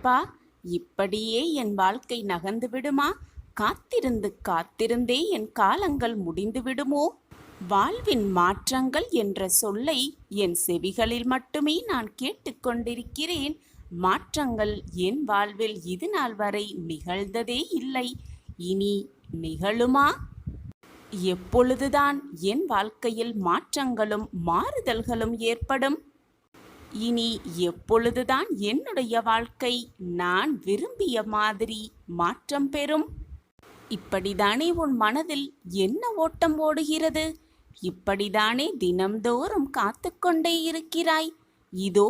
சாயப்பா, இப்படியே என் வாழ்க்கை நகர்ந்து விடுமா? காத்திருந்து காத்திருந்தே என் காலங்கள் முடிந்து விடுமோ? வாழ்வின் மாற்றங்கள் என்ற சொல்லை என் செவிகளில் மட்டுமே நான் கேட்டுக்கொண்டிருக்கிறேன். மாற்றங்கள் என் வாழ்வில் இது நாள் வரை நிகழ்ந்ததே இல்லை. இனி நிகழுமா? எப்பொழுதுதான் என் வாழ்க்கையில் மாற்றங்களும் மாறுதல்களும் ஏற்படும்? இனி எப்பொழுதுதான் என்னுடைய வாழ்க்கை நான் விரும்பிய மாதிரி மாற்றம் பெறும்? இப்படிதானே உன் மனதில் என்ன ஓட்டம் ஓடுகிறது? இப்படிதானே தினம்தோறும் காத்து கொண்டே இருக்கிறாய்? இதோ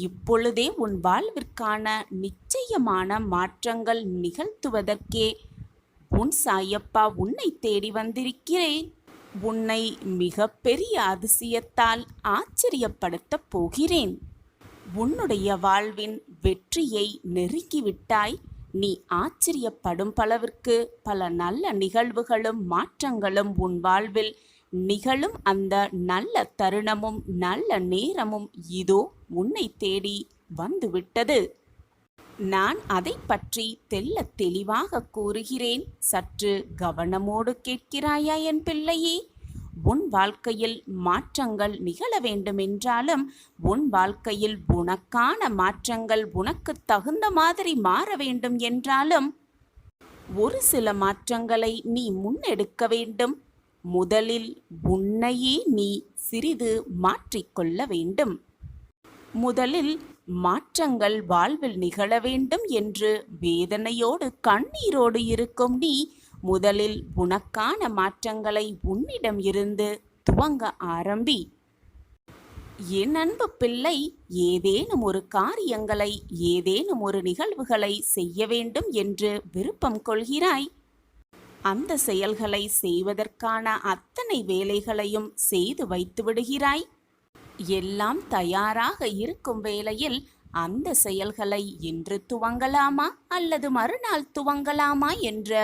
இப்பொழுதே உன் வாழ்விற்கான நிச்சயமான மாற்றங்கள் நிகழ்த்துவதற்கே உன் சாயப்பா உன்னை தேடி வந்திருக்கிறேன். உன்னை மிக பெரிய அதிசயத்தால் ஆச்சரியப்படுத்தப் போகிறேன். உன்னுடைய வாழ்வின் வெற்றியை நெருங்கிவிட்டாய். நீ ஆச்சரியப்படும் பலவிற்கு பல நல்ல நிகழ்வுகளும் மாற்றங்களும் உன் வாழ்வில் நிகழும். அந்த நல்ல தருணமும் நல்ல நேரமும் இதோ உன்னை தேடி வந்துவிட்டது. நான் அதை பற்றி தெள்ளத் தெளிவாக கூறுகிறேன். சற்று கவனமோடு கேட்கிறாயா என் பிள்ளையே? உன் வாழ்க்கையில் மாற்றங்கள் நிகழ வேண்டுமென்றாலும் உன் வாழ்க்கையில் உனக்கான மாற்றங்கள் உனக்கு தகுந்த மாதிரி மாற வேண்டும் என்றாலும் ஒரு சில மாற்றங்களை நீ முன்னெடுக்க வேண்டும். முதலில் உன்னையே நீ சிறிது மாற்றிக்கொள்ள வேண்டும். முதலில் மாற்றங்கள் வாழ்வில் நிகழ வேண்டும் என்று வேதனையோடு கண்ணீரோடு இருக்கும் நீ முதலில் உனக்கான மாற்றங்களை உன்னிடம் இருந்து துவங்க ஆரம்பி. என் அன்பு பிள்ளை, ஏதேனும் ஒரு காரியங்களை ஏதேனும் ஒரு நிகழ்வுகளை செய்ய வேண்டும் என்று விருப்பம் கொள்கிறாய். அந்த செயல்களை செய்வதற்கான அத்தனை வேலைகளையும் செய்து வைத்து விடுகிறாய். எல்லாம் தயாராக இருக்கும் வேளையில் அந்த செயல்களை இன்று துவங்கலாமா அல்லது மறுநாள் துவங்கலாமா என்ற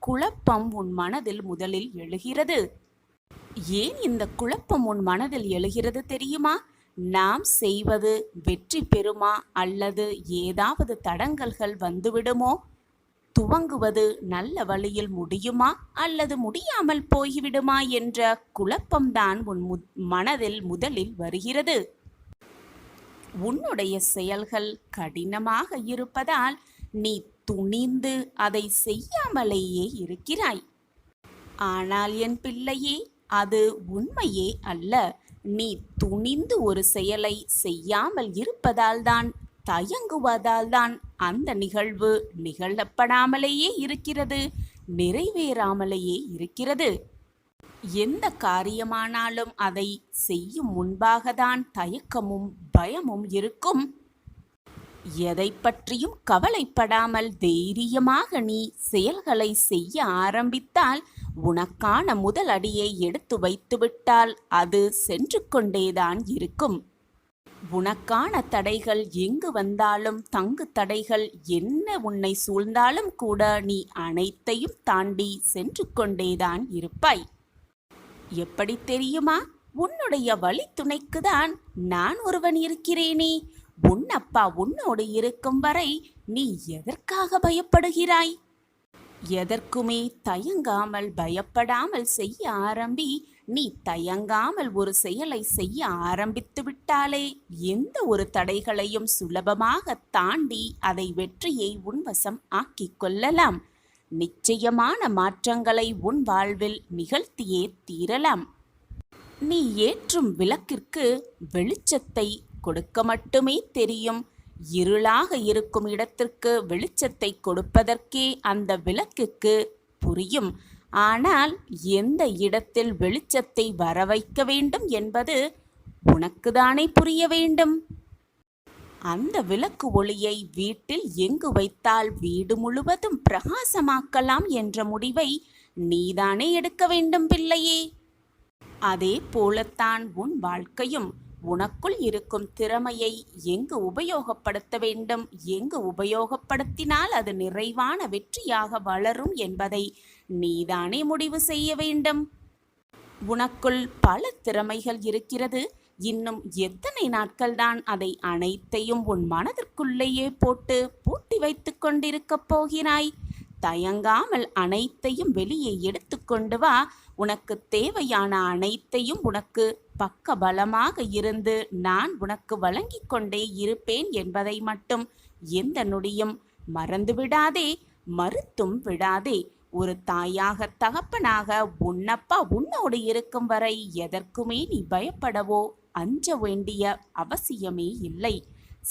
குழப்பம் உன் மனதில் முதலில் எழுகிறது. ஏன் இந்த குழப்பம் உன் மனதில் எழுகிறது தெரியுமா? நாம் செய்வது வெற்றி பெறுமா அல்லது ஏதாவது தடங்கல்கள் வந்துவிடுமோ? துவங்குவது நல்ல வழியில் முடியுமா அல்லது முடியாமல் போய்விடுமா என்ற குழப்பம்தான் உன் மனதில் முதலில் வருகிறது. உன்னுடைய செயல்கள் கடினமாக இருப்பதால் நீ துணிந்து அதை செய்யாமலேயே இருக்கிறாய். ஆனால் என் பிள்ளையே, அது உண்மையே அல்ல. நீ துணிந்து ஒரு செயலை செய்யாமல் இருப்பதால்தான், தயங்குவதால்தான் அந்த நிகழ்வு நிகழப்படாமலேயே இருக்கிறது, நிறைவேறாமலேயே இருக்கிறது. எந்த காரியமானாலும் அதை செய்யும் முன்பாகத்தான் தயக்கமும் பயமும் இருக்கும். எதை பற்றியும் கவலைப்படாமல் தைரியமாக நீ செயல்களை செய்ய ஆரம்பித்தால், உனக்கான முதல் அடியை எடுத்து வைத்துவிட்டால் அது சென்று கொண்டேதான் இருக்கும். உனக்கான தடைகள் எங்கு வந்தாலும், தங்கு தடைகள் என்ன உன்னை சூழ்ந்தாலும் கூட நீ அனைத்தையும் தாண்டி சென்று கொண்டேதான் இருப்பாய். எப்படி தெரியுமா? உன்னுடைய வழித்துணைக்குதான் நான் ஒருவன் இருக்கிறேனே. உன் அப்பா உன்னோடு இருக்கும் வரை நீ எதற்காக பயப்படுகிறாய்? எதற்குமே தயங்காமல் பயப்படாமல் செய்ய ஆரம்பி. நீ தயங்காமல் ஒரு செயலை செய்ய ஆரம்பித்து விட்டாலே எந்த ஒரு தடைகளையும் சுலபமாக தாண்டி அதை வெற்றியை உன்வசம் ஆக்கிக் கொள்ளலாம். நிச்சயமான மாற்றங்களை உன் வாழ்வில் நிகழ்த்தியே தீரலாம். நீ ஏற்றும் விளக்கிற்கு வெளிச்சத்தை கொடுக்க மட்டுமே தெரியும். இருளாக இருக்கும் இடத்திற்கு வெளிச்சத்தை கொடுப்பதற்கே அந்த விளக்குக்கு புரியும். ஆனால் எந்த இடத்தில் வெளிச்சத்தை வர வைக்க வேண்டும் என்பது உனக்குதானே புரிய வேண்டும். அந்த விளக்கு ஒளியை வீட்டில் எங்கு வைத்தால் வீடு முழுவதும் பிரகாசமாக்கலாம் என்ற முடிவை நீதானே எடுக்க வேண்டும் பிள்ளையே. அதே போலத்தான் உன் வாழ்க்கையும். உனக்குள் இருக்கும் திறமையை எங்கு உபயோகப்படுத்த வேண்டும், எங்கு உபயோகப்படுத்தினால் அது நிறைவான வெற்றியாக வளரும் என்பதை நீதானே முடிவு செய்ய வேண்டும். உனக்குள் பல திறமைகள் இருக்கிறது. இன்னும் எத்தனை நாட்கள்தான் அதை அனைத்தையும் உன் மனதிற்குள்ளேயே போட்டு பூட்டி வைத்து கொண்டிருக்கப் போகிறாய்? தயங்காமல் அனைத்தையும் வெளியே எடுத்துக்கொண்டு வா. உனக்கு தேவையான அனைத்தையும் உனக்கு பக்க பலமாக இருந்து நான் உனக்கு வழங்கி கொண்டே இருப்பேன் என்பதை மட்டும் எந்த நொடியும் மறந்து விடாதே, மறுத்தும் விடாதே. ஒரு தாயாக தகப்பனாக உன்னப்பா உன்னோடு இருக்கும் வரை எதற்குமே நீ பயப்படவோ அஞ்ச வேண்டிய அவசியமே இல்லை.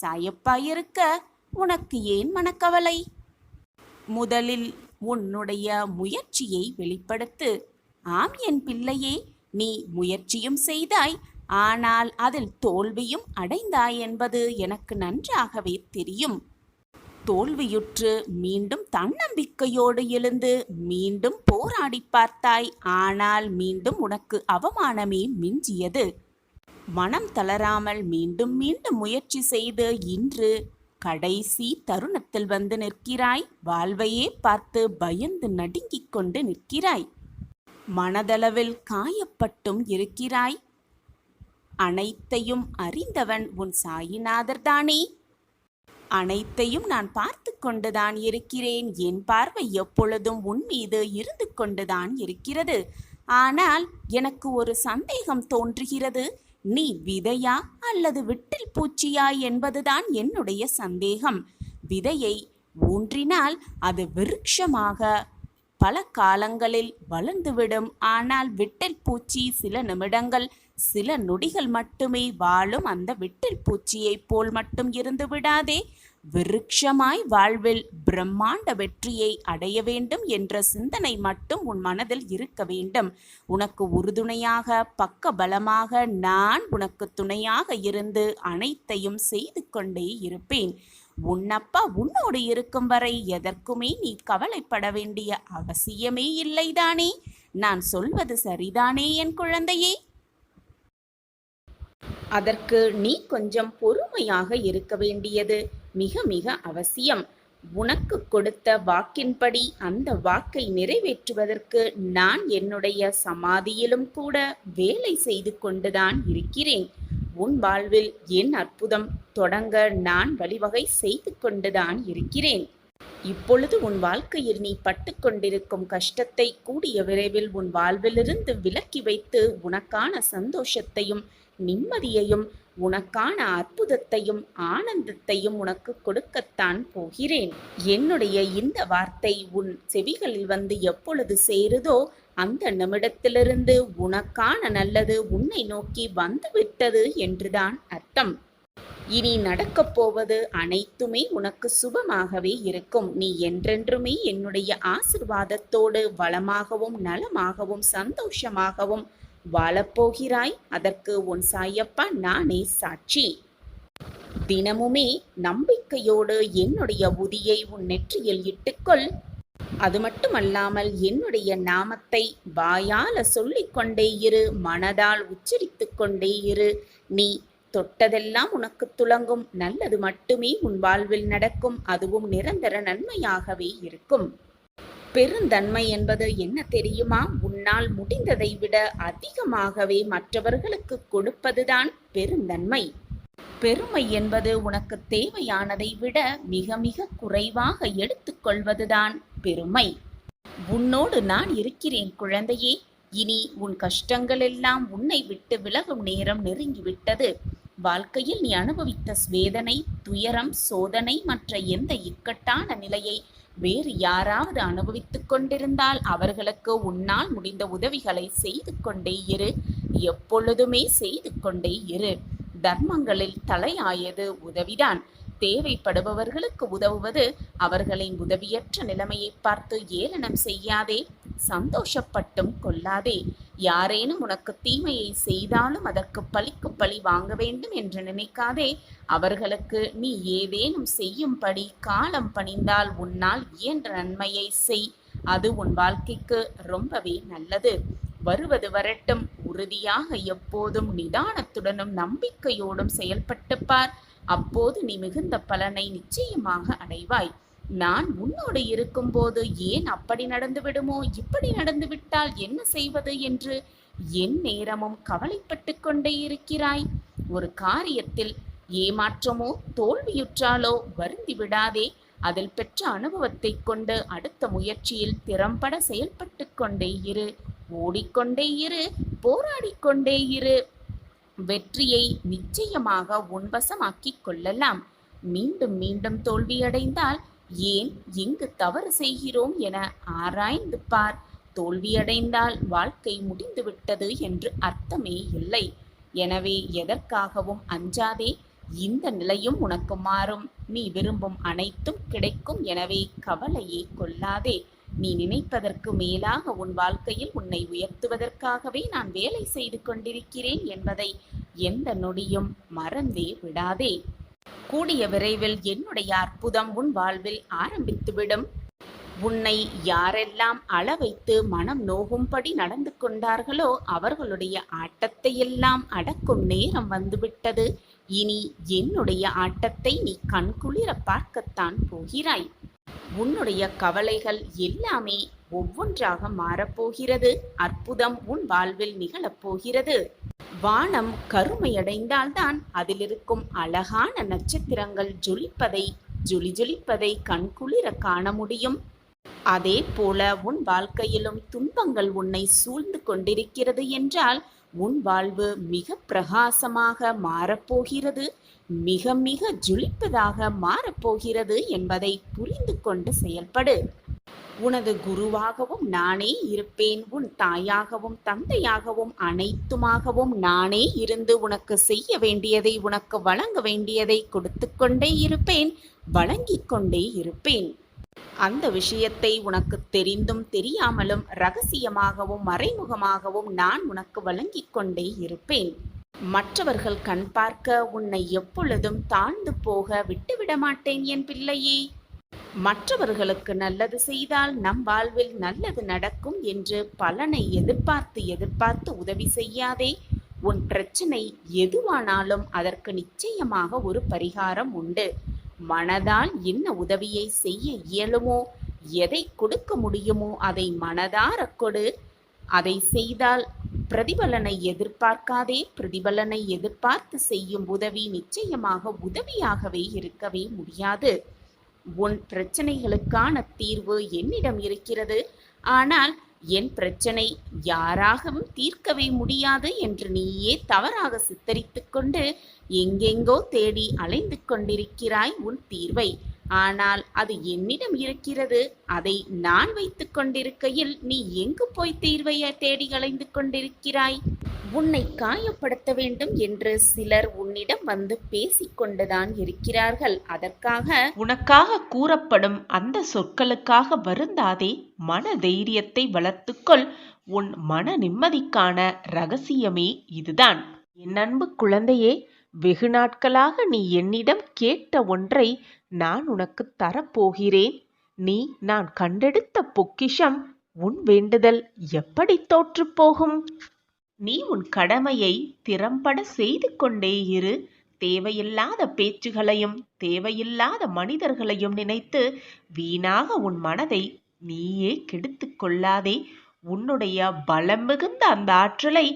சாயப்பா இருக்க உனக்கு ஏன் மனக்கவலை? முதலில் உன்னுடைய முயற்சியை வெளிப்படுத்து. ஆம் என் பிள்ளையே, நீ முயற்சியும் செய்தாய், ஆனால் அதில் தோல்வியும் அடைந்தாய் என்பது எனக்கு நன்றாகவே தெரியும். தோல்வியுற்று மீண்டும் தன்னம்பிக்கையோடு எழுந்து மீண்டும் போராடி பார்த்தாய், ஆனால் மீண்டும் உனக்கு அவமானமே மிஞ்சியது. மனம் தளராமல் மீண்டும் மீண்டும் முயற்சி செய்து இன்று கடைசி தருணத்தில் வந்து நிற்கிறாய். வாழ்வையே பார்த்து பயந்து நடுங்கிக் கொண்டு நிற்கிறாய். மனதளவில் காயப்பட்டும் இருக்கிறாய். அனைத்தையும் அறிந்தவன் உன் சாயிநாதர் தானே. அனைத்தையும் நான் பார்த்து கொண்டுதான் இருக்கிறேன். என் பார்வை எப்பொழுதும் உன் மீது இருந்து கொண்டுதான் இருக்கிறது. ஆனால் எனக்கு ஒரு சந்தேகம் தோன்றுகிறது. நீ விதையா அல்லது விட்டில் பூச்சியா என்பதுதான் என்னுடைய சந்தேகம். விதையை ஊன்றினால் அது விருட்சமாக பல காலங்களில் வளர்ந்துவிடும். ஆனால் விட்டில் பூச்சி சில நிமிடங்கள், சில நொடிகள் மட்டுமே வாழும். அந்த விட்டில் பூச்சியைப் போல் மட்டும் இருந்து விடாதே. விருட்சமாய் வாழ்வில் பிரம்மாண்ட வெற்றியை அடைய வேண்டும் என்ற சிந்தனை மட்டும் உன் மனதில் இருக்க வேண்டும். உனக்கு உறுதுணையாக பக்க பலமாக நான் உனக்கு துணையாக இருந்து அனைத்தையும் செய்து கொண்டே இருப்பேன். உன்னப்பா உன்னோடு இருக்கும் வரை எதற்குமே நீ கவலைப்பட வேண்டிய அவசியமே இல்லைதானே? நான் சொல்வது சரிதானே என் குழந்தையே? அதற்கு நீ கொஞ்சம் பொறுமையாக இருக்க வேண்டியது மிக மிக அவசியம். உனக்கு கொடுத்த வாக்கின்படி அந்த வாக்கை நிறைவேற்றுவதற்கு நான் என்னுடைய சமாதியிலும் கூட வேலை செய்து கொண்டுதான் இருக்கிறேன். உன் வாழ்வில் என் அற்புதம் தொடங்க நான் வழிவகை செய்து கொண்டுதான் இருக்கிறேன். இப்பொழுது உன் வாழ்க்கையில் நீ பட்டு கொண்டிருக்கும் கஷ்டத்தை கூடிய விரைவில் உன் வாழ்விலிருந்து விலக்கி வைத்து உனக்கான சந்தோஷத்தையும் நிம்மதியையும் உனக்கான அற்புதத்தையும் ஆனந்தத்தையும் உனக்கு கொடுக்கத்தான் போகிறேன். என்னுடைய இந்த வார்த்தை உன் செவிகளில் வந்து எப்பொழுது சேருதோ அந்த நிமிடத்திலிருந்து உனக்கான நல்லது உன்னை நோக்கி வந்துவிட்டது என்றுதான் அர்த்தம். இனி நடக்கப் போவது அனைத்துமே உனக்கு சுபமாகவே இருக்கும். நீ என்றென்றுமே என்னுடைய ஆசிர்வாதத்தோடு வளமாகவும் நலமாகவும் சந்தோஷமாகவும் வாழப்போகிறாய். அதற்கு உன் சாயப்பா நானே சாட்சி. தினமுமே நம்பிக்கையோடு என்னுடைய உதியை உன் நெற்றியில் இட்டுக்கொள். அது மட்டுமல்லாமல் என்னுடைய நாமத்தை வாயால சொல்லிக்கொண்டே இரு, மனதால் உச்சரித்து கொண்டே இரு. நீ தொட்டதெல்லாம் உனக்கு துலங்கும். நல்லது மட்டுமே உன் வாழ்வில் நடக்கும். அதுவும் நிரந்தர நன்மையாகவே இருக்கும். பெருந்தன்மை என்பது என்ன தெரியுமா? உன்னால் முடிந்ததை விட அதிகமாகவே மற்றவர்களுக்கு கொடுப்பதுதான் பெருந்தன்மை. பெருமை என்பது உனக்கு தேவையானதை விட மிக மிக குறைவாக எடுத்துக்கொள்வதுதான் பெருமை. உன்னோடு நான் இருக்கிறேன் குழந்தையே. இனி உன் கஷ்டங்கள் எல்லாம் உன்னை விட்டு விலகும் நேரம் நெருங்கிவிட்டது. வாழ்க்கையில் நீ அனுபவித்த வேதனை, துயரம், சோதனை மற்ற எந்த இக்கட்டான நிலையை வேறு யாராவது அனுபவித்துக் கொண்டிருந்தால் அவர்களுக்கு உன்னால் முடிந்த உதவிகளை செய்து கொண்டே இரு. எப்பொழுதுமே செய்து கொண்டே இரு. தர்மங்களில் தலையாயது உதவிதான். தேவைப்படுபவர்களுக்கு உதவுவது. அவர்களின் உதவியற்ற நிலைமையை பார்த்து ஏளனம் செய்யாதே, சந்தோஷப்பட்டும் கொள்ளாதே. யாரேனும் உனக்கு தீமையை செய்தாலும் அதற்கு பழிக்கு பழி வாங்க வேண்டும் என்று நினைக்காதே. அவர்களுக்கு நீ ஏதேனும் செய்யும்படி காலம் பணிந்தால் உன்னால் இயன்ற நன்மையை செய். அது உன் வாழ்க்கைக்கு ரொம்பவே நல்லது. வருவது வரட்டும். உறுதியாக எப்போதும் நிதானத்துடனும் நம்பிக்கையோடும் செயல்பட்டு பார். அப்போது நீ மிகுந்த பலனை நிச்சயமாக அடைவாய். நான் உன்னோடு இருக்கும்போது ஏன் அப்படி நடந்து விடுமோ, இப்படி நடந்து விட்டால் என்ன செய்வது என்று என் நேரமும் கவலைப்பட்டு கொண்டே இருக்கிறாய்? ஒரு காரியத்தில் ஏமாற்றமோ தோல்வியுற்றாலோ வருந்தி விடாதே. அதில் பெற்ற அனுபவத்தைக் கொண்டு அடுத்த முயற்சியில் திறம்பட செயல்பட்டு கொண்டே இரு. ஓடிக்கொண்டே இரு, போராடிக்கொண்டே இரு. வெற்றியை நிச்சயமாக உன்வசமாக்கிக் கொள்ளலாம். மீண்டும் மீண்டும் தோல்வியடைந்தால் ஏன், எங்கு தவறு செய்கிறோம் என ஆராய்ந்து பார். தோல்வியடைந்தால் வாழ்க்கை முடிந்துவிட்டது என்று அர்த்தமே இல்லை. எனவே எதற்காகவும் அஞ்சாதே. இந்த நிலையும் உனக்கு மாறும். நீ விரும்பும் அனைத்தும் கிடைக்கும். எனவே கவலையே கொள்ளாதே. நீ நினைப்பதற்கு மேலாக உன் வாழ்க்கையில் உன்னை உயர்த்துவதற்காகவே நான் வேலை செய்து கொண்டிருக்கிறேன் என்பதை எந்த நொடியும் மறந்தே விடாதே. கூடிய விரைவில் என்னுடைய அற்புதம் உன் வாழ்வில் ஆரம்பித்துவிடும். உன்னை யாரெல்லாம் அளவைத்து மனம் நோகும்படி நடந்து கொண்டார்களோ அவர்களுடைய ஆட்டத்தையெல்லாம் அடக்கும் நேரம் வந்துவிட்டது. இனி என்னுடைய ஆட்டத்தை நீ கண்குளிர பார்க்கத்தான் போகிறாய். உன்னுடைய கவலைகள் எல்லாமே ஒவ்வொன்றாக மாறப்போகிறது. அற்புதம் உன் வாழ்வில் நிகழப்போகிறது. வானம் கருமையடைந்தால்தான் அதிலிருக்கும் அழகான நட்சத்திரங்கள் ஜொலிப்பதை கண்குளிர காண முடியும். அதே போல உன் வாழ்க்கையிலும் துன்பங்கள் உன்னை சூழ்ந்து கொண்டிருக்கிறது என்றால் உன் வாழ்வு மிக பிரகாசமாக மாறப்போகிறது. மிக மிக ஜொலிப்பதாக மாறப்போகிறது என்பதை புரிந்து கொண்டு செயல்படு. உனது குருவாகவும் நானே இருப்பேன். உன் தாயாகவும் தந்தையாகவும் அனைத்துமாகவும் நானே இருந்து உனக்கு செய்ய வேண்டியதை, உனக்கு வழங்க வேண்டியதை கொடுத்து கொண்டே இருப்பேன், வழங்கிக் கொண்டே இருப்பேன். அந்த விஷயத்தை உனக்கு தெரிந்தும் தெரியாமலும் ரகசியமாகவும் மறைமுகமாகவும் நான் உனக்கு வழங்கிக் கொண்டே இருப்பேன். மற்றவர்கள் கண் பார்க்க உன்னை எப்பொழுதும் தாழ்ந்து போக விட்டுவிட மாட்டேன் என் பிள்ளையே. மற்றவர்களுக்கு நல்லது செய்தால் நம் வாழ்வில் நல்லது நடக்கும் என்று பலனை எதிர்பார்த்து உதவி செய்யாதே. உன் பிரச்சனை எதுவானாலும் அதற்கு நிச்சயமாக ஒரு பரிகாரம் உண்டு. மனதால் என்ன உதவியை செய்ய இயலுமோ, எதை கொடுக்க முடியுமோ அதை மனதார கொடு. அதை செய்தால் பிரதிபலனை எதிர்பார்க்காதே. பிரதிபலனை எதிர்பார்த்து செய்யும் உதவி நிச்சயமாக உதவியாகவே இருக்கவே முடியாது. உன் பிரச்சனைகளுக்கான தீர்வு என்னிடம் இருக்கிறது. ஆனால் என் பிரச்சனை யாராகவும் தீர்க்கவே முடியாது என்று நீயே தவறாக சித்தரித்து கொண்டு எங்கெங்கோ தேடி அலைந்து கொண்டிருக்கிறாய் உன் தீர்வை. ஆனால் அது என்னிடம் இருக்கிறது. அதை நான் வைத்து கொண்டிருக்கையில் நீ எங்கு போய் தீர்வை தேடி அலைந்து கொண்டிருக்கிறாய்? உன்னை காயப்படுத்த வேண்டும் என்று சிலர் உன்னிடம் வந்து பேசிக்கொண்டுதான் இருக்கிறார்கள். அதற்காக உனக்காக கூறப்படும் அந்த சொற்களுக்காக வருந்தாதே. மன தைரியத்தை வளர்த்துக்கொள். உன் மன நிம்மதிக்கான ரகசியமே இதுதான். என் அன்பு குழந்தையே, வெகு நாட்களாக நீ என்னிடம் கேட்ட ஒன்றை நான் உனக்கு தரப்போகிறேன். நான் கண்டெடுத்த பொக்கிஷம். உன் வேண்டுதல் எப்படி தோற்று போகும்? நீ உன் கடமையை திறம்பட செய்து கொண்டே இரு. தேவையில்லாத பேச்சுகளையும் தேவையில்லாத மனிதர்களையும் நினைத்து வீணாக உன் மனதை நீயே கெடுத்து கொள்ளாதே. உன்னுடைய பலம் மிகுந்த அந்த ஆற்றலை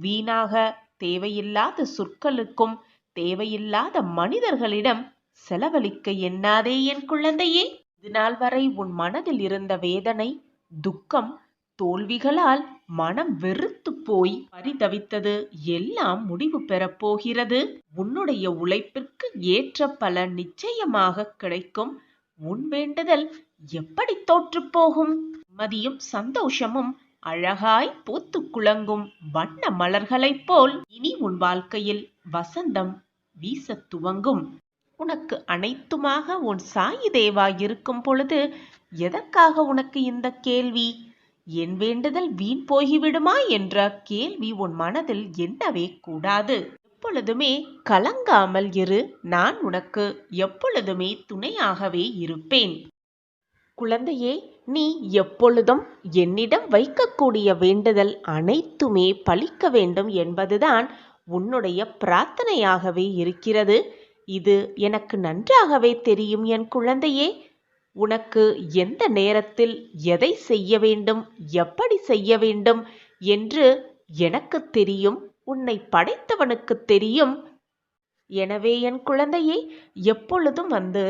வீணாக தேவையில்லாத சொற்களுக்கும் தேவையில்லாத மனிதர்களிடம் செலவழிக்க எண்ணாதே என் குழந்தையே. இதுநாள் வரை உன் மனதில் இருந்த வேதனை, துக்கம், தோல்விகளால் மனம் வெறுத்து போய் பரிதவித்தது எல்லாம் முடிவு பெறப்போகிறது. உன்னுடைய உழைப்பிற்கு ஏற்ற பலன் நிச்சயமாக கிடைக்கும். உன் வேண்டுதல் எப்படி தோற்று போகும்? நிம்மதியும் சந்தோஷமும் அழகாய் பூத்து குலங்கும் வண்ண மலர்களைப் போல் இனி உன் வாழ்க்கையில் வசந்தம் வீச துவங்கும். உனக்கு அனைத்துமாக உன் சாயி தேவா இருக்கும் பொழுது எதற்காக உனக்கு இந்த கேள்வி? என் வேண்டுதல் வீண் போய்விடுமா என்ற கேள்வி உன் மனதில் எண்ணவே கூடாது. எப்பொழுதுமே கலங்காமல் இரு. நான் உனக்கு எப்பொழுதுமே துணையாகவே இருப்பேன். குழந்தையே, நீ எப்பொழுதும் என்னிடம் வைக்கக்கூடிய வேண்டுதல் அனைத்துமே பலிக்க வேண்டும் என்பதுதான் உன்னுடைய பிரார்த்தனையாகவே இருக்கிறது. இது எனக்கு நன்றாகவே தெரியும் என் குழந்தையே. உனக்கு எந்த நேரத்தில் எதை செய்ய வேண்டும், எப்படி செய்ய வேண்டும் என்று எனக்கு தெரியும், உன்னை படைத்தவனுக்கு தெரியும். எனவே என் குழந்தையே, எப்பொழுதும் வந்து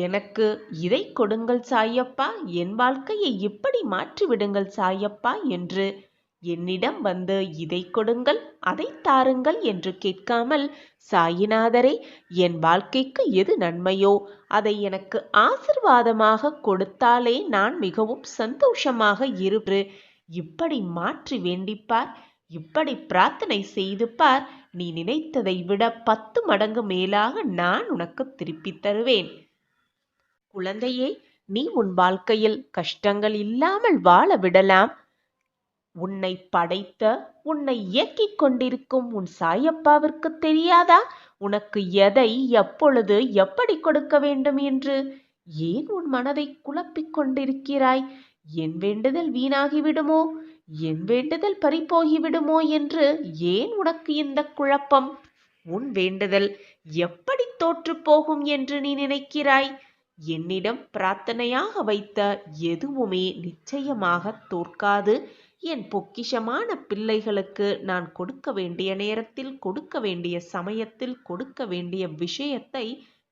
எனக்கு இதை கொடுங்கள் சாயப்பா, என் வாழ்க்கையை இப்படி மாற்றிவிடுங்கள் சாயப்பா என்று என்னிடம் வந்து இதை கொடுங்கள் அதை தாருங்கள் என்று கேட்காமல், சாயிநாதரே, என் வாழ்க்கைக்கு எது நன்மையோ அதை எனக்கு ஆசிர்வாதமாக கொடுத்தாலே நான் மிகவும் சந்தோஷமாக இருப்பு. இப்படி மாற்றி வேண்டிப்பார், இப்படி பிரார்த்தனை செய்து பார். நீ நினைத்ததை விட 10 மடங்கு மேலாக நான் உனக்கு திருப்பித் தருவேன். குழந்தையே, நீ உன் வாழ்க்கையில் கஷ்டங்கள் இல்லாமல் வாழ விடலாம். உன்னை படைத்த, உன்னை இயக்கிக் கொண்டிருக்கும் உன் சாயப்பாவிற்கு தெரியாதா உனக்கு எதை எப்பொழுது எப்படி கொடுக்க வேண்டும் என்று? ஏன் உன் மனதை குழப்பிக் கொண்டிருக்கிறாய்? என் வேண்டுதல் வீணாகிவிடுமோ, என் வேண்டுதல் பறிபோகிவிடுமோ என்று ஏன் உனக்கு இந்த குழப்பம்? உன் வேண்டுதல் எப்படி தோற்று போகும் என்று நீ நினைக்கிறாய்? என்னிடம் பிரார்த்தனையாக வைத்த எதுவுமே நிச்சயமாக தோற்காது. என் பொக்கிஷமான பிள்ளைகளுக்கு நான் கொடுக்க வேண்டிய நேரத்தில், கொடுக்க வேண்டிய சமயத்தில், கொடுக்க வேண்டிய விஷயத்தை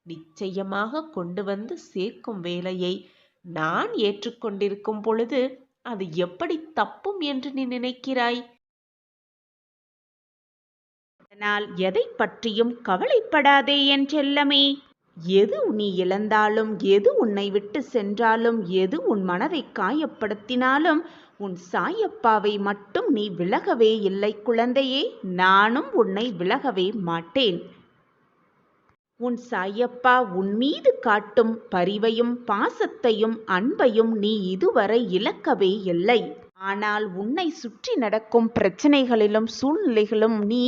நிச்சயமாக கொண்டு வந்து சேர்க்கும் வேலையை நான் ஏற்றுக்கொண்டிருக்கும் பொழுது அது எப்படி தப்பும் என்று நீ நினைக்கிறாய்? அதனால் எதை பற்றியும் கவலைப்படாதே என் செல்லமே. எது நீ இழந்தாலும், எது உன்னை விட்டு சென்றாலும், எது உன் மனதை காயப்படுத்தினாலும் உன் சாயப்பாவை மட்டும் நீ விலகவே இல்லை குழந்தையே. நானும் உன்னை விலகவே மாட்டேன். உன் சாயப்பா உன் மீது காட்டும் பரிவையும் பாசத்தையும் அன்பையும் நீ இதுவரை இழக்கவே இல்லை. ஆனால் உன்னை சுற்றி நடக்கும் பிரச்சனைகளிலும் சூழ்நிலைகளும் நீ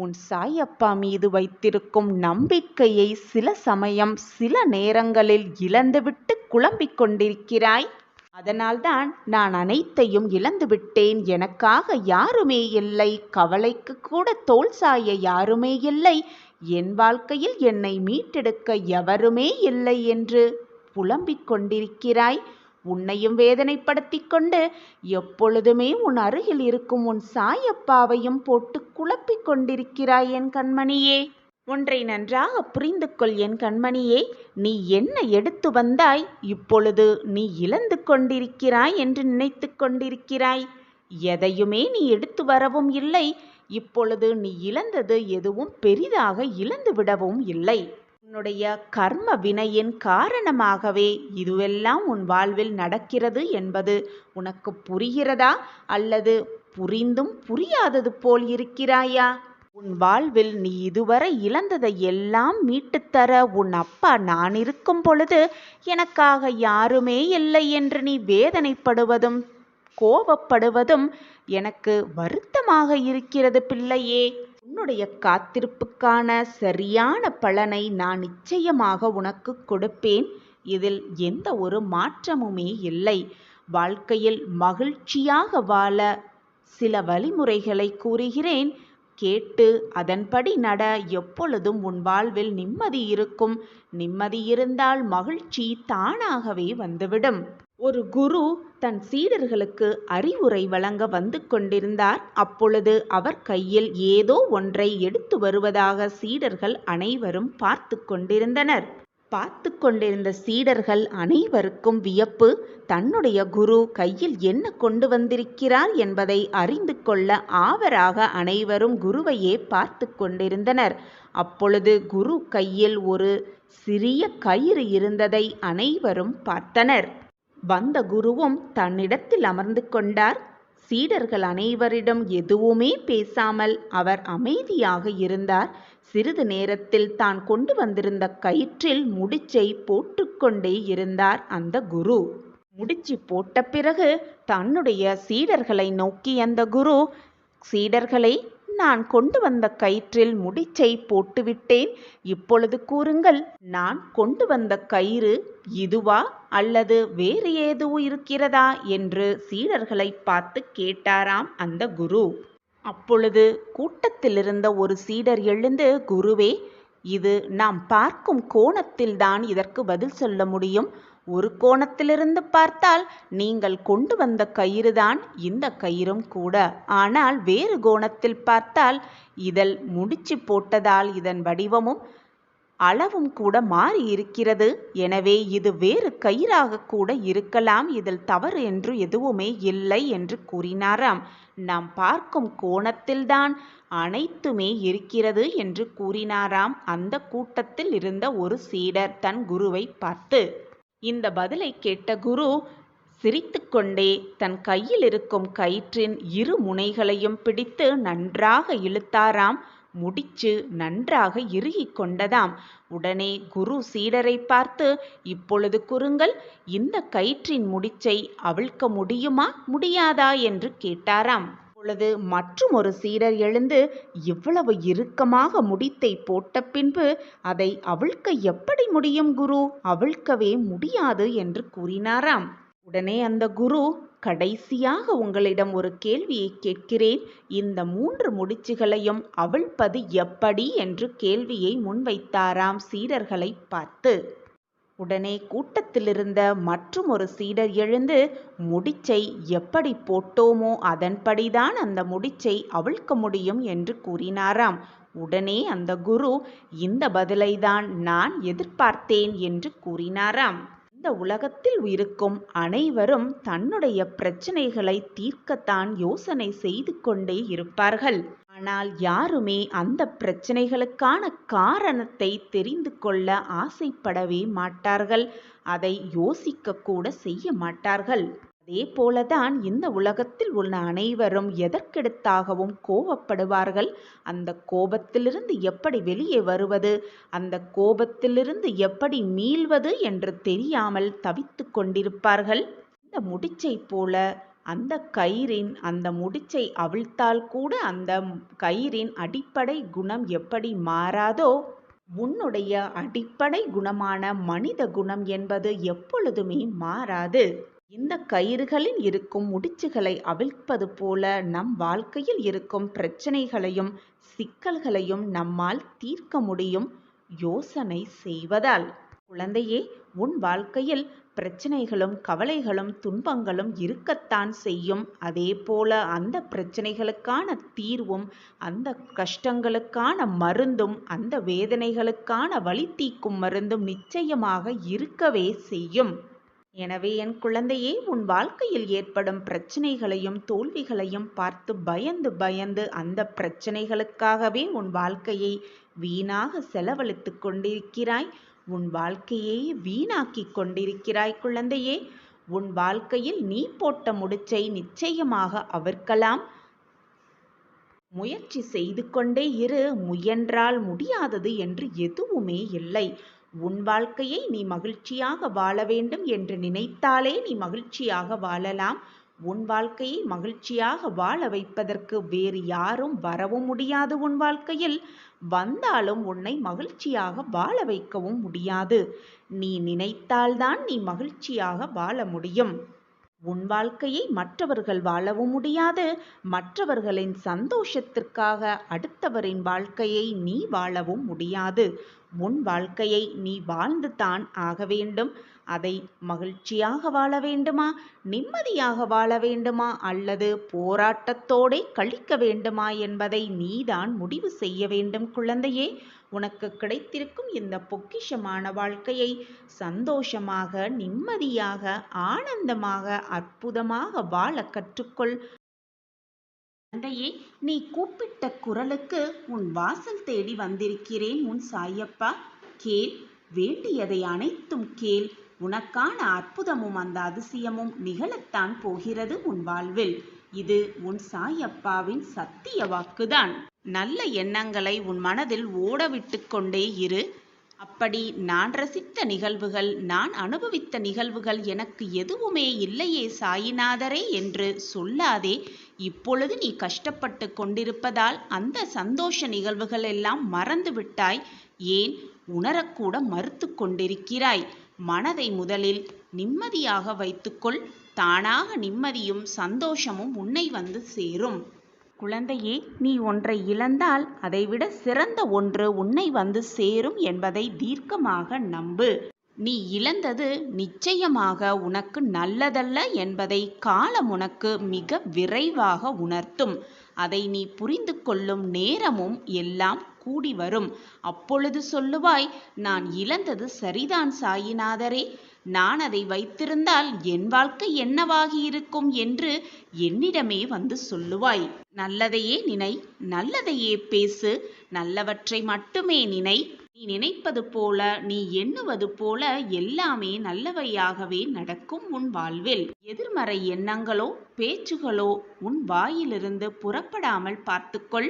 உன் சாயப்பா மீது வைத்திருக்கும் நம்பிக்கையை சில சமயம், சில நேரங்களில் இழந்துவிட்டு குழம்பிக் கொண்டிருக்கிறாய். அதனால்தான் நான் அனைத்தையும் இழந்துவிட்டேன், எனக்காக யாருமே இல்லை, கவலைக்கு கூட தோள் சாய யாருமே இல்லை, என் வாழ்க்கையில் என்னை மீட்டெடுக்க எவருமே இல்லை என்று புலம்பிக் கொண்டிருக்கிறாய். உன்னையும் வேதனைப்படுத்தி கொண்டு எப்பொழுதுமே உன் அருகில் இருக்கும் உன் சாயப்பாவையும் போட்டு குழப்பிக் கொண்டிருக்கிறாய் என் கண்மணியே. ஒன்றை நன்றாக புரிந்து கொள் என் கண்மணியே. நீ என்ன எடுத்து வந்தாய், இப்பொழுது நீ இழந்து கொண்டிருக்கிறாய் என்று நினைத்து கொண்டிருக்கிறாய். எதையுமே நீ எடுத்து வரவும் இல்லை. இப்பொழுது நீ இழந்தது எதுவும் பெரிதாக இழந்து விடவும் இல்லை. உன்னுடைய கர்ம வினையின் காரணமாகவே இதுவெல்லாம் உன் வாழ்வில் நடக்கிறது என்பது உனக்கு புரிகிறதா, அல்லது புரிந்தும் புரியாதது போல் இருக்கிறாயா? உன் வாழ்வில் நீ இதுவரை இழந்ததை எல்லாம் மீட்டுத்தர உன் அப்பா நான் இருக்கும் பொழுது எனக்காக யாருமே இல்லை என்று நீ வேதனைப்படுவதும் கோபப்படுவதும் எனக்கு வருத்தமாக இருக்கிறது பிள்ளையே. உன்னுடைய காத்திருப்புக்கான சரியான பலனை நான் நிச்சயமாக உனக்கு கொடுப்பேன். இதில் எந்த ஒரு மாற்றமுமே இல்லை. வாழ்க்கையில் மகிழ்ச்சியாக வாழ சில வழிமுறைகளை கூறுகிறேன், கேட்டு அதன்படி நட. எப்பொழுதும் உன் வாழ்வில் நிம்மதி இருக்கும். நிம்மதி இருந்தால் மகிழ்ச்சி தானாகவே வந்துவிடும். ஒரு குரு தன் சீடர்களுக்கு அறிவுரை வழங்க வந்து கொண்டிருந்தார். அப்பொழுது அவர் கையில் ஏதோ ஒன்றை எடுத்து வருவதாக சீடர்கள் அனைவரும் பார்த்து கொண்டிருந்தனர். பார்த்து கொண்டிருந்த சீடர்கள் அனைவருக்கும் வியப்பு. தன்னுடைய குரு கையில் என்ன கொண்டு வந்திருக்கிறார் என்பதை அறிந்து கொள்ள ஆவராக அனைவரும் குருவையே பார்த்து கொண்டிருந்தனர். அப்பொழுது குரு கையில் ஒரு சிறிய கயிறு இருந்ததை அனைவரும் பார்த்தனர். வந்த குருவும் தன்னிடத்தில் அமர்ந்து கொண்டார். சீடர்கள் அனைவரிடம் எதுவுமே பேசாமல் அவர் அமைதியாக இருந்தார். சிறிது நேரத்தில் தான் கொண்டு வந்திருந்த கயிற்றில் முடிச்சை போட்டுக்கொண்டே இருந்தார் அந்த குரு. முடிச்சு போட்ட பிறகு தன்னுடைய சீடர்களை நோக்கி அந்த குரு, சீடர்களை, நான் கொண்டு வந்த கயிற்றில் முடிச்சை போட்டுவிட்டேன். இப்பொழுது கூறுங்கள், நான் கொண்டு வந்த கயிறு இதுவா அல்லது வேறு ஏதோ இருக்கிறதா என்று சீடர்களை பார்த்து கேட்டாராம் அந்த குரு. அப்பொழுது கூட்டத்திலிருந்த ஒரு சீடர் எழுந்து, குருவே, இது நாம் பார்க்கும் கோணத்தில்தான் இதற்கு பதில் சொல்ல முடியும். ஒரு கோணத்திலிருந்து பார்த்தால் நீங்கள் கொண்டு வந்த கயிறுதான் இந்த கயிறும் கூட. ஆனால் வேறு கோணத்தில் பார்த்தால் இதில் முடிச்சு போட்டதால் இதன் வடிவமும் அளவும் கூட மாறி இருக்கிறது. எனவே இது வேறு கயிறாக கூட இருக்கலாம். இதில் தவறு என்று எதுவுமே இல்லை என்று கூறினாராம். நாம் பார்க்கும் கோணத்தில்தான் அனைத்துமே இருக்கிறது என்று கூறினாராம். அந்த கூட்டத்தில் இருந்த ஒரு சீடர் தன் குருவை பார்த்து. இந்த பதிலை கேட்ட குரு சிரித்துக்கொண்டே தன் கையில் இருக்கும் கயிற்றின் இரு முனைகளையும் பிடித்து நன்றாக இழுத்தாராம். முடிச்சு நன்றாக இறுகிக் கொண்டதாம். உடனே குரு சீடரை பார்த்து, இப்பொழுது கூறுங்கள், இந்த கயிற்றின் முடிச்சை அவிழ்க்க முடியுமா முடியாதா என்று கேட்டாராம். அப்பொழுது மற்றும் ஒரு சீடர் எழுந்து, இவ்வளவு இறுக்கமாக முடித்தை போட்ட பின்பு அதை அவிழ்க்க எப்படி முடியும் குரு? அவிழ்க்கவே முடியாது என்று கூறினாராம். உடனே அந்த குரு, கடைசியாக உங்களிடம் ஒரு கேள்வியை கேட்கிறேன். இந்த 3 முடிச்சுகளையும் அவிழ்ப்பது எப்படி என்று கேள்வியை முன்வைத்தாராம் சீடர்களை பார்த்து. உடனே கூட்டத்திலிருந்த மற்றும் ஒரு சீடர் எழுந்து, முடிச்சை எப்படி போட்டோமோ அதன்படிதான் அந்த முடிச்சை அவிழ்க்க முடியும் என்று கூறினாராம். உடனே அந்த குரு, இந்த பதிலைதான் நான் எதிர்பார்த்தேன் என்று கூறினாராம். இந்த உலகத்தில் இருக்கும் அனைவரும் தன்னுடைய பிரச்சனைகளை தீர்க்கத்தான் யோசனை செய்து கொண்டே இருப்பார்கள். ஆனால் யாருமே அந்த பிரச்சனைகளுக்கான காரணத்தை தெரிந்து கொள்ள ஆசைப்படவே மாட்டார்கள். அதை யோசிக்க கூட செய்ய மாட்டார்கள். அதே போலதான் இந்த உலகத்தில் உள்ள அனைவரும் எதற்கெடுத்தாகவும் கோபப்படுவார்கள். அந்த கோபத்திலிருந்து எப்படி வெளியே வருவது, அந்த கோபத்திலிருந்து எப்படி மீள்வது என்று தெரியாமல் தவித்து கொண்டிருப்பார்கள். இந்த முடிச்சை போல அந்த கயிறின் அந்த முடிச்சை அவிழ்த்தால் கூட அந்த கயிறின் அடிப்படை குணம் எப்படி மாறாதோ, உன்னுடைய அடிப்படை குணமான மனித குணம் என்பது எப்பொழுதுமே மாறாது. இந்த கயிறுகளில் இருக்கும் முடிச்சுகளை அவிழ்ப்பது போல நம் வாழ்க்கையில் இருக்கும் பிரச்சனைகளையும் சிக்கல்களையும் நம்மால் தீர்க்க முடியும் யோசனை செய்வதால். குழந்தையே, உன் வாழ்க்கையில் பிரச்சனைகளும் கவலைகளும் துன்பங்களும் இருக்கத்தான் செய்யும். அதே போல அந்த பிரச்சனைகளுக்கான தீர்வும் அந்த கஷ்டங்களுக்கான மருந்தும் அந்த வேதனைகளுக்கான வலி தீர்க்கும் மருந்தும் நிச்சயமாக இருக்கவே செய்யும். எனவே என் குழந்தையே, உன் வாழ்க்கையில் ஏற்படும் பிரச்சனைகளையும் தோல்விகளையும் பார்த்து பயந்து பயந்து அந்த பிரச்சனைகளுக்காகவே உன் வாழ்க்கையை வீணாக செலவழித்து கொண்டிருக்கிறாய். உன் வாழ்க்கையை வீணாக்கி கொண்டிருக்கிறாய். குழந்தையே, உன் வாழ்க்கையில் நீ போட்ட முடிச்சை நிச்சயமாக அவிழ்க்கலாம். முயற்சி செய்து கொண்டே இரு. முயன்றால் முடியாதது என்று எதுவுமே இல்லை. உன் வாழ்க்கையை நீ மகிழ்ச்சியாக வாழ வேண்டும் என்று நினைத்தாலே நீ மகிழ்ச்சியாக வாழலாம். உன் வாழ்க்கையை மகிழ்ச்சியாக வாழ வைப்பதற்கு வேறு யாரும் வரவும் முடியாது. உன் வாழ்க்கையில் வந்தாலும் உன்னை மகிழ்ச்சியாக வாழ வைக்கவும் முடியாது. நீ நினைத்தால்தான் நீ மகிழ்ச்சியாக வாழ முடியும். உன் வாழ்க்கையை மற்றவர்கள் வாழவும் முடியாது. மற்றவர்களின் சந்தோஷத்திற்காக அடுத்தவரின் வாழ்க்கையை நீ வாழவும் முடியாது. உன் வாழ்க்கையை நீ வாழ்ந்து தான் ஆக வேண்டும். அதை மகிழ்ச்சியாக வாழ வேண்டுமா, நிம்மதியாக வாழ வேண்டுமா, அல்லது போராட்டத்தோடே கழிக்க வேண்டுமா என்பதை நீதான் முடிவு செய்ய வேண்டும். குழந்தையே, உனக்கு கிடைத்திருக்கும் இந்த பொக்கிஷமான வாழ்க்கையை சந்தோஷமாக, நிம்மதியாக, ஆனந்தமாக, அற்புதமாக வாழ கற்றுக்கொள். குழந்தையே, நீ கூப்பிட்ட குரலுக்கு உன் வாசல் தேடி வந்திருக்கிறேன் உன் சாயப்பா. கேள், வேண்டியதை அனைத்தும் கேள். உனக்கான அற்புதமும் அந்த அதிசயமும் நிகழத்தான் போகிறது உன் வாழ்வில். இது உன் சாயப்பாவின் சத்திய வாக்குதான். நல்ல எண்ணங்களை உன் மனதில் ஓடவிட்டு கொண்டே இரு. அப்படி நான் ரசித்த நிகழ்வுகள், நான் அனுபவித்த நிகழ்வுகள் எனக்கு எதுவுமே இல்லையே சாயிநாதரே என்று சொல்லாதே. இப்பொழுது நீ கஷ்டப்பட்டு கொண்டிருப்பதால் அந்த சந்தோஷ நிகழ்வுகள் எல்லாம் மறந்து விட்டாய். ஏன், உணரக்கூட மறுத்து கொண்டிருக்கிறாய். மனதை முதலில் நிம்மதியாக வைத்துக்கொள். தானாக நிம்மதியும் சந்தோஷமும் உன்னை வந்து சேரும். குழந்தையே, நீ ஒன்றை இழந்தால் அதைவிட சிறந்த ஒன்று உன்னை வந்து சேரும் என்பதை தீர்க்கமாக நம்பு. நீ இழந்தது நிச்சயமாக உனக்கு நல்லதல்ல என்பதை காலம் உனக்கு மிக விரைவாக உணர்த்தும். அதை நீ புரிந்து கொள்ளும் நேரமும் எல்லாம் கூடி வரும். அப்பொழுது சொல்லுவாய், நான் இழந்தது சரிதான் சாயிநாதரே, நான் அதை வைத்திருந்தால் என் வாழ்க்கை என்னவாகி இருக்கும் என்று என்னிடமே வந்து சொல்லுவாய். நல்லதையே நினை, நல்லதையே பேசு, நல்லவற்றை மட்டுமே நினை. நீ நினைப்பது போல, நீ எண்ணுவது போல எல்லாமே நல்லவையாகவே நடக்கும் உன் வாழ்வில். எதிர்மறை எண்ணங்களோ பேச்சுகளோ உன் வாயிலிருந்து புறப்படாமல் பார்த்துக்கொள்.